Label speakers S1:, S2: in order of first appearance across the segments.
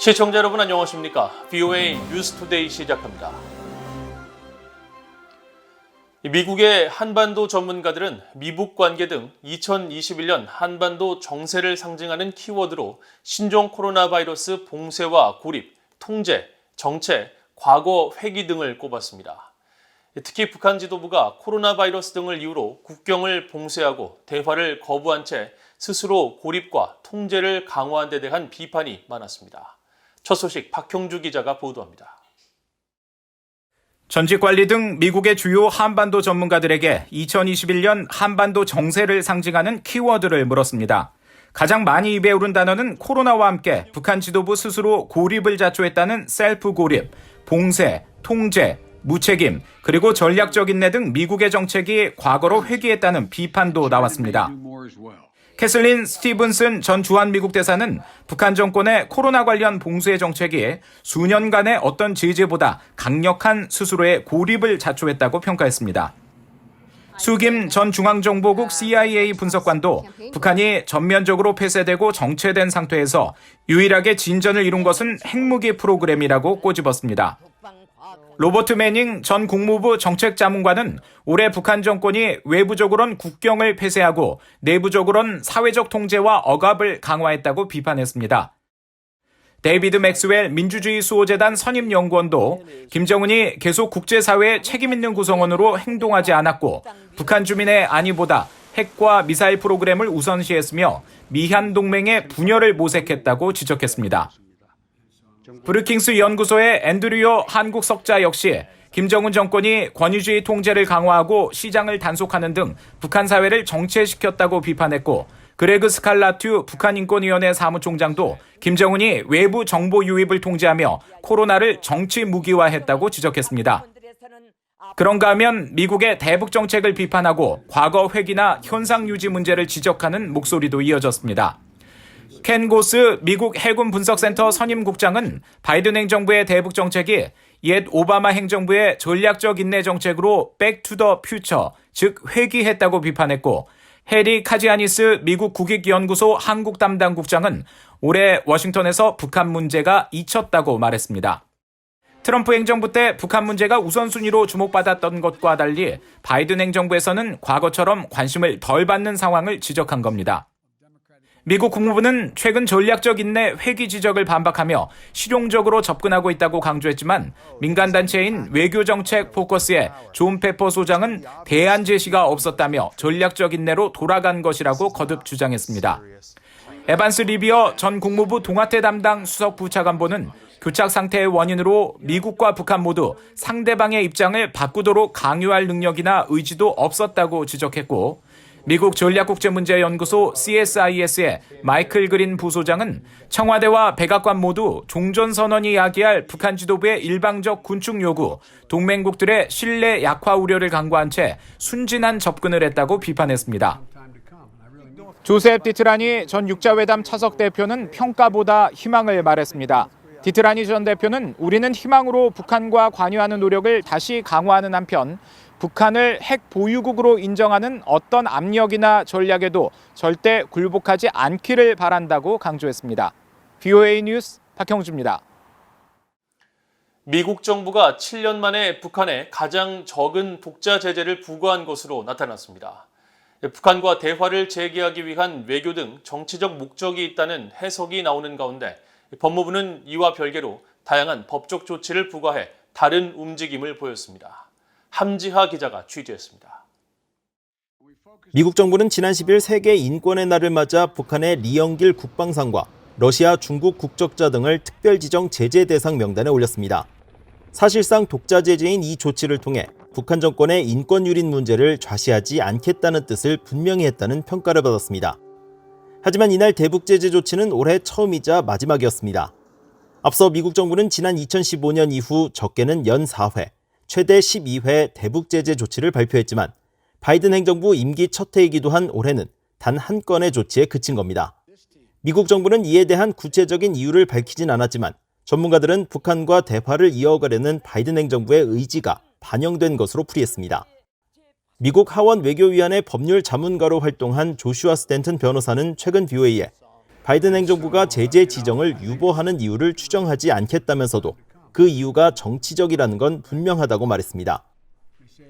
S1: 시청자 여러분 안녕하십니까? VOA 뉴스투데이 시작합니다. 미국의 한반도 전문가들은 미북 관계 등 2021년 한반도 정세를 상징하는 키워드로 신종 코로나 바이러스 봉쇄와 고립, 통제, 정체, 과거 회귀 등을 꼽았습니다. 특히 북한 지도부가 코로나 바이러스 등을 이유로 국경을 봉쇄하고 대화를 거부한 채 스스로 고립과 통제를 강화한 데 대한 비판이 많았습니다. 첫 소식 박형주 기자가 보도합니다.
S2: 전직관리 등 미국의 주요 한반도 전문가들에게 2021년 한반도 정세를 상징하는 키워드를 물었습니다. 가장 많이 입에 오른 단어는 코로나와 함께 북한 지도부 스스로 고립을 자초했다는 셀프 고립, 봉쇄, 통제, 무책임, 그리고 전략적 인내 등 미국의 정책이 과거로 회귀했다는 비판도 나왔습니다. 캐슬린 스티븐슨 전 주한미국 대사는 북한 정권의 코로나 관련 봉쇄 정책이 수년간의 어떤 제재보다 강력한 스스로의 고립을 자초했다고 평가했습니다. 수김 전 중앙정보국 CIA 분석관도 북한이 전면적으로 폐쇄되고 정체된 상태에서 유일하게 진전을 이룬 것은 핵무기 프로그램이라고 꼬집었습니다. 로버트 매닝 전 국무부 정책자문관은 올해 북한 정권이 외부적으로는 국경을 폐쇄하고 내부적으로는 사회적 통제와 억압을 강화했다고 비판했습니다. 데이비드 맥스웰 민주주의 수호재단 선임연구원도 김정은이 계속 국제사회의 책임있는 구성원으로 행동하지 않았고 북한 주민의 안위보다 핵과 미사일 프로그램을 우선시했으며 미한 동맹의 분열을 모색했다고 지적했습니다. 브루킹스 연구소의 앤드류어 한국 석자 역시 김정은 정권이 권위주의 통제를 강화하고 시장을 단속하는 등 북한 사회를 정체시켰다고 비판했고 그레그 스칼라튜 북한인권위원회 사무총장도 김정은이 외부 정보 유입을 통제하며 코로나를 정치 무기화했다고 지적했습니다. 그런가 하면 미국의 대북 정책을 비판하고 과거 회귀나 현상 유지 문제를 지적하는 목소리도 이어졌습니다. 켄 고스 미국 해군 분석센터 선임국장은 바이든 행정부의 대북 정책이 옛 오바마 행정부의 전략적 인내 정책으로 백 투 더 퓨처, 즉 회귀했다고 비판했고 해리 카지아니스 미국 국익연구소 한국 담당 국장은 올해 워싱턴에서 북한 문제가 잊혔다고 말했습니다. 트럼프 행정부 때 북한 문제가 우선순위로 주목받았던 것과 달리 바이든 행정부에서는 과거처럼 관심을 덜 받는 상황을 지적한 겁니다. 미국 국무부는 최근 전략적 인내 회귀 지적을 반박하며 실용적으로 접근하고 있다고 강조했지만 민간단체인 외교정책 포커스의 존 페퍼 소장은 대안 제시가 없었다며 전략적 인내로 돌아간 것이라고 거듭 주장했습니다. 에반스 리비어 전 국무부 동아태 담당 수석 부차관보는 교착 상태의 원인으로 미국과 북한 모두 상대방의 입장을 바꾸도록 강요할 능력이나 의지도 없었다고 지적했고 미국 전략국제문제연구소 CSIS의 마이클 그린 부소장은 청와대와 백악관 모두 종전선언이 야기할 북한 지도부의 일방적 군축 요구, 동맹국들의 신뢰 약화 우려를 강구한 채 순진한 접근을 했다고 비판했습니다. 조셉 디트라니 전 육자회담 차석 대표는 평가보다 희망을 말했습니다. 디트라니 전 대표는 우리는 희망으로 북한과 관여하는 노력을 다시 강화하는 한편 북한을 핵 보유국으로 인정하는 어떤 압력이나 전략에도 절대 굴복하지 않기를 바란다고 강조했습니다. VOA 뉴스 박형주입니다.
S1: 미국 정부가 7년 만에 북한에 가장 적은 독자 제재를 부과한 것으로 나타났습니다. 북한과 대화를 재개하기 위한 외교 등 정치적 목적이 있다는 해석이 나오는 가운데 법무부는 이와 별개로 다양한 법적 조치를 부과해 다른 움직임을 보였습니다. 함지하 기자가 취재했습니다.
S3: 미국 정부는 지난 10일 세계 인권의 날을 맞아 북한의 리영길 국방상과 러시아, 중국 국적자 등을 특별 지정 제재 대상 명단에 올렸습니다. 사실상 독자 제재인 이 조치를 통해 북한 정권의 인권 유린 문제를 좌시하지 않겠다는 뜻을 분명히 했다는 평가를 받았습니다. 하지만 이날 대북 제재 조치는 올해 처음이자 마지막이었습니다. 앞서 미국 정부는 지난 2015년 이후 적게는 연 4회, 최대 12회 대북 제재 조치를 발표했지만 바이든 행정부 임기 첫 해이기도 한 올해는 단 한 건의 조치에 그친 겁니다. 미국 정부는 이에 대한 구체적인 이유를 밝히진 않았지만 전문가들은 북한과 대화를 이어가려는 바이든 행정부의 의지가 반영된 것으로 풀이했습니다. 미국 하원 외교위원회 법률 자문가로 활동한 조슈아 스탠튼 변호사는 최근 VOA에 바이든 행정부가 제재 지정을 유보하는 이유를 추정하지 않겠다면서도 그 이유가 정치적이라는 건 분명하다고 말했습니다.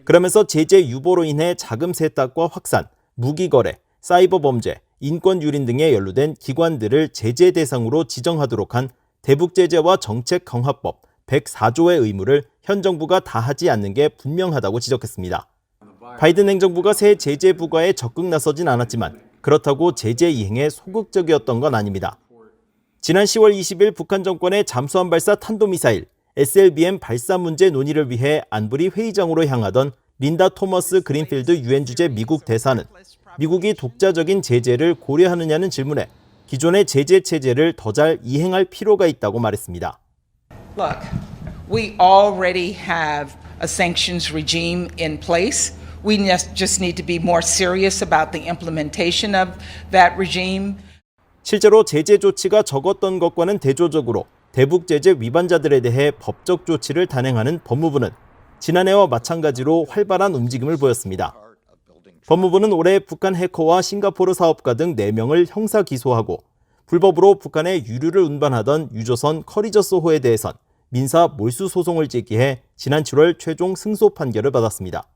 S3: 그러면서 제재 유보로 인해 자금 세탁과 확산, 무기 거래, 사이버 범죄, 인권 유린 등에 연루된 기관들을 제재 대상으로 지정하도록 한 대북 제재와 정책 강화법 104조의 의무를 현 정부가 다하지 않는 게 분명하다고 지적했습니다. 바이든 행정부가 새 제재 부과에 적극 나서진 않았지만 그렇다고 제재 이행에 소극적이었던 건 아닙니다. 지난 10월 20일 북한 정권의 잠수함 발사 탄도미사일 SLBM 발사 문제 논의를 위해 안보리 회의장으로 향하던 린다 토머스 그린필드 유엔 주재 미국 대사는 미국이 독자적인 제재를 고려하느냐는 질문에 기존의 제재 체제를 더 잘 이행할 필요가 있다고 말했습니다.
S4: Look, we already have a sanctions regime in place. We just need to be more serious about the implementation of that regime.
S3: 실제로 제재 조치가 적었던 것과는 대조적으로 대북 제재 위반자들에 대해 법적 조치를 단행하는 법무부는 지난해와 마찬가지로 활발한 움직임을 보였습니다. 법무부는 올해 북한 해커와 싱가포르 사업가 등 4명을 형사 기소하고 불법으로 북한에 유류를 운반하던 유조선 커리저스호에 대해선 민사 몰수 소송을 제기해 지난 7월 최종 승소 판결을 받았습니다.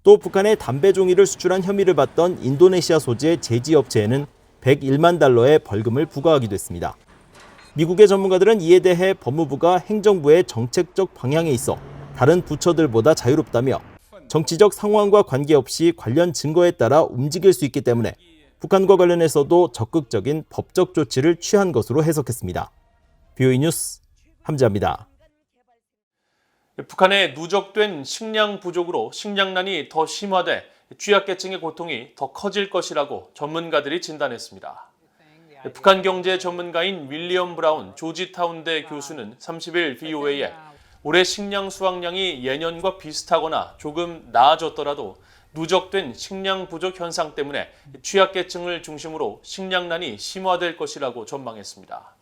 S3: 또 북한에 담배 종이를 수출한 혐의를 받던 인도네시아 소재 제지업체에는 101만 달러의 벌금을 부과하기도 했습니다. 미국의 전문가들은 이에 대해 법무부가 행정부의 정책적 방향에 있어 다른 부처들보다 자유롭다며 정치적 상황과 관계없이 관련 증거에 따라 움직일 수 있기 때문에 북한과 관련해서도 적극적인 법적 조치를 취한 것으로 해석했습니다. BOE 뉴스 함지아입니다.
S1: 북한의 누적된 식량 부족으로 식량난이 더 심화돼 취약계층의 고통이 더 커질 것이라고 전문가들이 진단했습니다. 북한 경제 전문가인 윌리엄 브라운 조지타운대 교수는 30일 VOA에 올해 식량 수확량이 예년과 비슷하거나 조금 나아졌더라도 누적된 식량 부족 현상 때문에 취약계층을 중심으로 식량난이 심화될 것이라고 전망했습니다.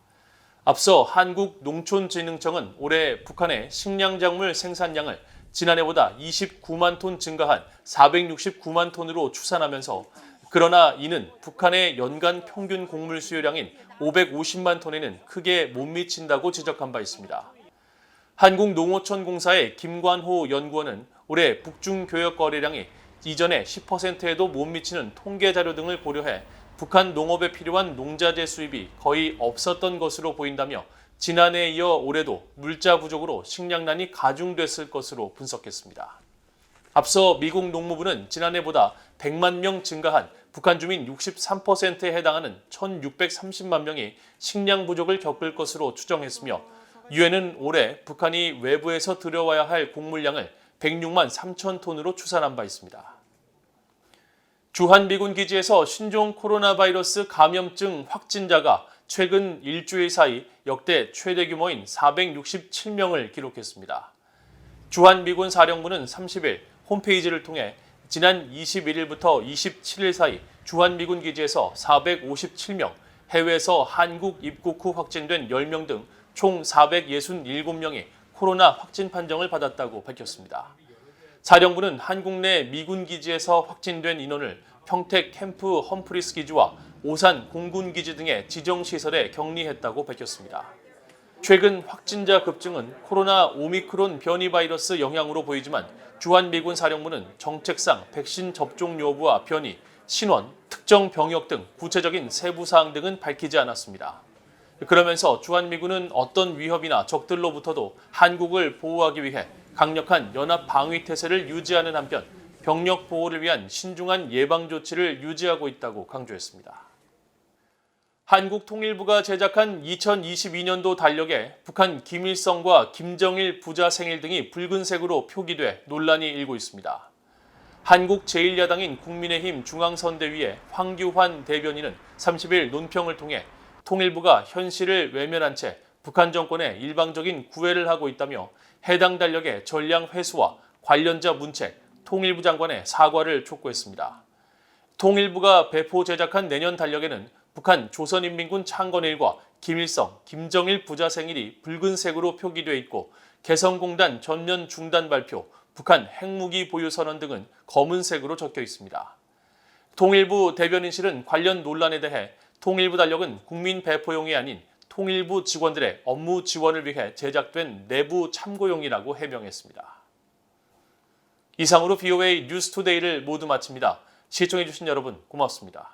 S1: 앞서 한국농촌진흥청은 올해 북한의 식량작물 생산량을 지난해보다 29만 톤 증가한 469만 톤으로 추산하면서 그러나 이는 북한의 연간 평균 곡물 수요량인 550만 톤에는 크게 못 미친다고 지적한 바 있습니다. 한국농어촌공사의 김관호 연구원은 올해 북중 교역 거래량이 이전의 10%에도 못 미치는 통계 자료 등을 고려해 북한 농업에 필요한 농자재 수입이 거의 없었던 것으로 보인다며 지난해에 이어 올해도 물자 부족으로 식량난이 가중됐을 것으로 분석했습니다. 앞서 미국 농무부는 지난해보다 100만 명 증가한 북한 주민 63%에 해당하는 1,630만 명이 식량 부족을 겪을 것으로 추정했으며 유엔은 올해 북한이 외부에서 들여와야 할 곡물량을 106만 3천 톤으로 추산한 바 있습니다. 주한미군 기지에서 신종 코로나 바이러스 감염증 확진자가 최근 일주일 사이 역대 최대 규모인 467명을 기록했습니다. 주한미군 사령부는 30일 홈페이지를 통해 지난 21일부터 27일 사이 주한미군 기지에서 457명, 해외에서 한국 입국 후 확진된 10명 등 총 467명이 코로나 확진 판정을 받았다고 밝혔습니다. 사령부는 한국 내 미군 기지에서 확진된 인원을 평택 캠프 험프리스 기지와 오산 공군 기지 등의 지정시설에 격리했다고 밝혔습니다. 최근 확진자 급증은 코로나 오미크론 변이 바이러스 영향으로 보이지만 주한미군 사령부는 정책상 백신 접종 여부와 변이, 신원, 특정 병역 등 구체적인 세부 사항 등은 밝히지 않았습니다. 그러면서 주한미군은 어떤 위협이나 적들로부터도 한국을 보호하기 위해 강력한 연합 방위 태세를 유지하는 한편 병력 보호를 위한 신중한 예방 조치를 유지하고 있다고 강조했습니다. 한국통일부가 제작한 2022년도 달력에 북한 김일성과 김정일 부자 생일 등이 붉은색으로 표기돼 논란이 일고 있습니다. 한국 제1야당인 국민의힘 중앙선대위의 황교안 대변인은 30일 논평을 통해 통일부가 현실을 외면한 채 북한 정권에 일방적인 구애를 하고 있다며 해당 달력의 전량 회수와 관련자 문책, 통일부 장관의 사과를 촉구했습니다. 통일부가 배포 제작한 내년 달력에는 북한 조선인민군 창건일과 김일성, 김정일 부자 생일이 붉은색으로 표기돼 있고 개성공단 전면 중단 발표, 북한 핵무기 보유 선언 등은 검은색으로 적혀 있습니다. 통일부 대변인실은 관련 논란에 대해 통일부 달력은 국민 배포용이 아닌 통일부 직원들의 업무 지원을 위해 제작된 내부 참고용이라고 해명했습니다. 이상으로 BOA 뉴스투데이를 모두 마칩니다. 시청해주신 여러분 고맙습니다.